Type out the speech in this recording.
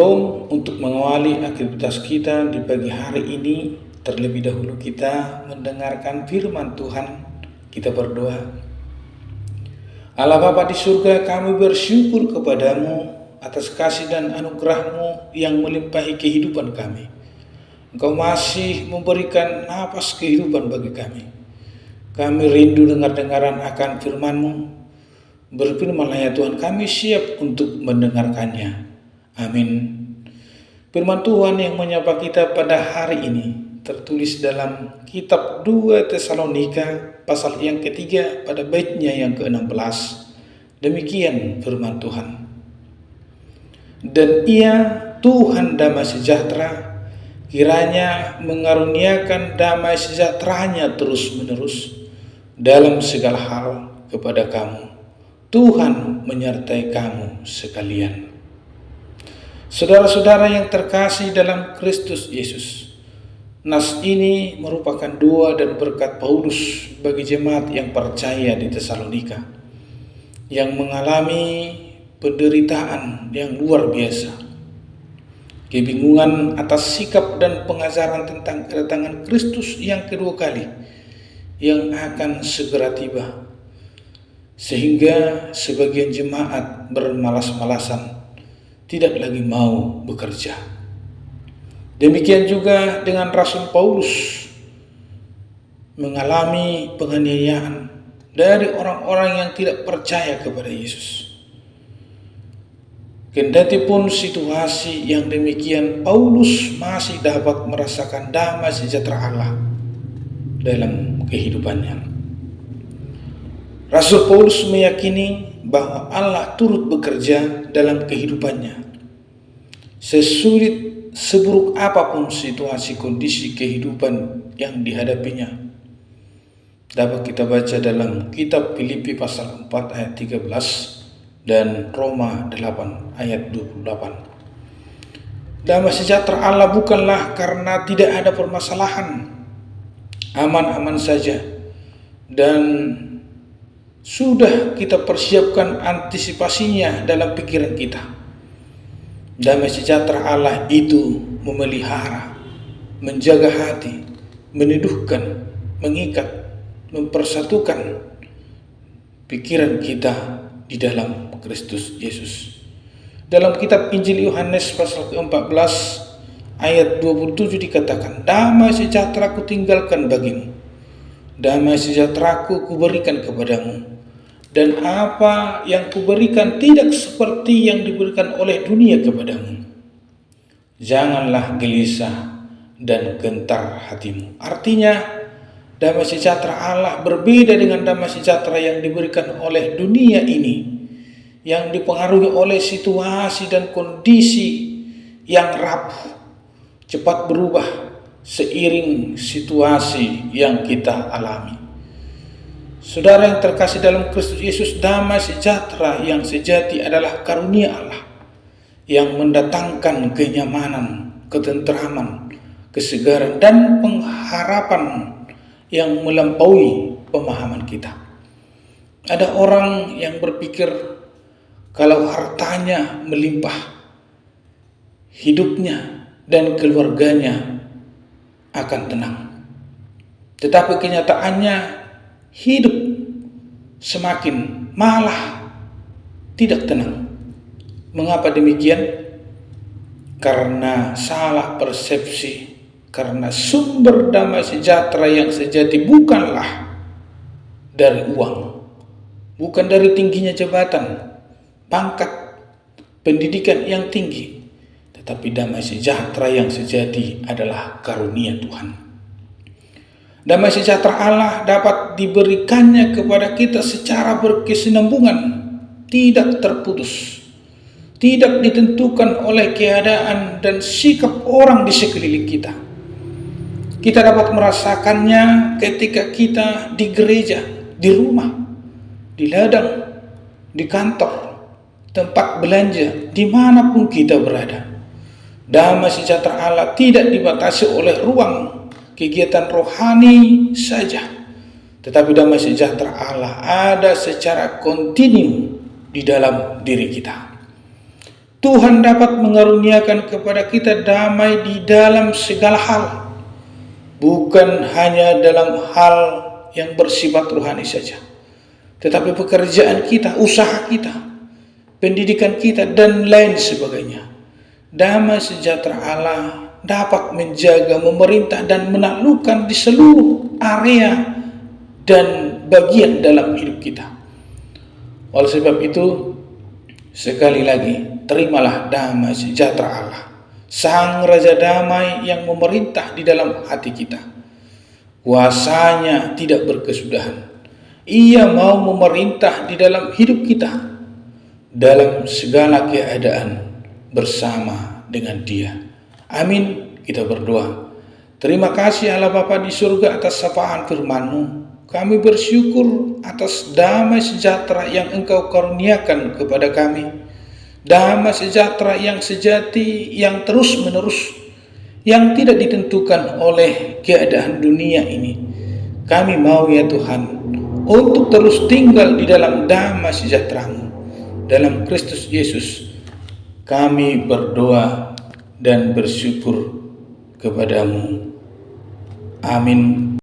Shalom. Untuk mengawali aktivitas kita di pagi hari ini, terlebih dahulu kita mendengarkan firman Tuhan. Kita berdoa. Allah Bapa di surga, kami bersyukur kepadamu atas kasih dan anugerah-Mu yang melimpahi kehidupan kami. Engkau masih memberikan napas kehidupan bagi kami. Kami rindu dengar-dengaran akan firman-Mu. Berfirmanlah ya Tuhan, kami siap untuk mendengarkannya. Amin. Firman Tuhan yang menyapa kita pada hari ini tertulis dalam kitab 2 Tesalonika pasal yang ketiga pada baitnya yang ke-16. Demikian firman Tuhan. Dan Ia Tuhan damai sejahtera kiranya mengaruniakan damai sejahteranya terus-menerus dalam segala hal kepada kamu. Tuhan menyertai kamu sekalian. Saudara-saudara yang terkasih dalam Kristus Yesus, nas ini merupakan doa dan berkat Paulus bagi jemaat yang percaya di Tesalonika yang mengalami penderitaan yang luar biasa. Kebingungan atas sikap dan pengajaran tentang kedatangan Kristus yang kedua kali yang akan segera tiba, sehingga sebagian jemaat bermalas-malasan, tidak lagi mau bekerja. Demikian juga dengan Rasul Paulus mengalami penganiayaan dari orang-orang yang tidak percaya kepada Yesus. Kendati pun situasi yang demikian, Paulus masih dapat merasakan damai sejahtera Allah dalam kehidupannya. Rasul Paulus meyakini bahwa Allah turut bekerja dalam kehidupannya. Sesulit, seburuk apapun situasi kondisi kehidupan yang dihadapinya. Dapat kita baca dalam kitab Filipi pasal 4 ayat 13 dan Roma 8 ayat 28. Damai sejahtera Allah bukanlah karena tidak ada permasalahan. Aman-aman saja. Dan sudah kita persiapkan antisipasinya dalam pikiran kita. Damai sejahtera Allah itu memelihara, menjaga hati, meneduhkan, mengikat, mempersatukan pikiran kita di dalam Kristus Yesus. Dalam kitab Injil Yohanes pasal ke-14 ayat 27 dikatakan, damai sejahtera ku tinggalkan bagimu, damai sejahtera ku berikan kepadamu. Dan apa yang kuberikan tidak seperti yang diberikan oleh dunia kepadamu. Janganlah gelisah dan gentar hatimu. Artinya, damai sejahtera Allah berbeda dengan damai sejahtera yang diberikan oleh dunia ini, yang dipengaruhi oleh situasi dan kondisi yang rapuh, cepat berubah seiring situasi yang kita alami. Saudara yang terkasih dalam Kristus Yesus, damai sejahtera yang sejati adalah karunia Allah yang mendatangkan kenyamanan, ketenteraman, kesegaran, dan pengharapan yang melampaui pemahaman kita. Ada orang yang berpikir kalau hartanya melimpah, hidupnya dan keluarganya akan tenang. Tetapi kenyataannya hidup semakin malah tidak tenang. Mengapa demikian? Karena salah persepsi, karena sumber damai sejahtera yang sejati bukanlah dari uang, bukan dari tingginya jabatan, pangkat, pendidikan yang tinggi, tetapi damai sejahtera yang sejati adalah karunia Tuhan. Damai sejahtera Allah dapat diberikannya kepada kita secara berkesinambungan, tidak terputus, tidak ditentukan oleh keadaan dan sikap orang di sekeliling kita. Kita dapat merasakannya ketika kita di gereja, di rumah, di ladang, di kantor, tempat belanja, dimanapun kita berada. Damai sejahtera Allah tidak dibatasi oleh ruang kegiatan rohani saja, tetapi damai sejahtera Allah ada secara kontinu di dalam diri kita. Tuhan dapat mengaruniakan kepada kita damai di dalam segala hal, bukan hanya dalam hal yang bersifat rohani saja, tetapi pekerjaan kita, usaha kita, pendidikan kita, dan lain sebagainya. Damai sejahtera Allah dapat menjaga, memerintah, dan menaklukkan di seluruh area dan bagian dalam hidup kita. Oleh sebab itu, sekali lagi, terimalah damai sejahtera Allah, Sang Raja Damai yang memerintah di dalam hati kita. Kuasanya tidak berkesudahan. Ia mau memerintah di dalam hidup kita, dalam segala keadaan bersama dengan Dia. Amin. Kita berdoa. Terima kasih Allah Bapa di surga atas sapaan firman-Mu. Kami bersyukur atas damai sejahtera yang Engkau karuniakan kepada kami. Damai sejahtera yang sejati, yang terus-menerus, yang tidak ditentukan oleh keadaan dunia ini. Kami mau ya Tuhan, untuk terus tinggal di dalam damai sejahtera-Mu. Dalam Kristus Yesus, kami berdoa dan bersyukur kepadamu. Amin.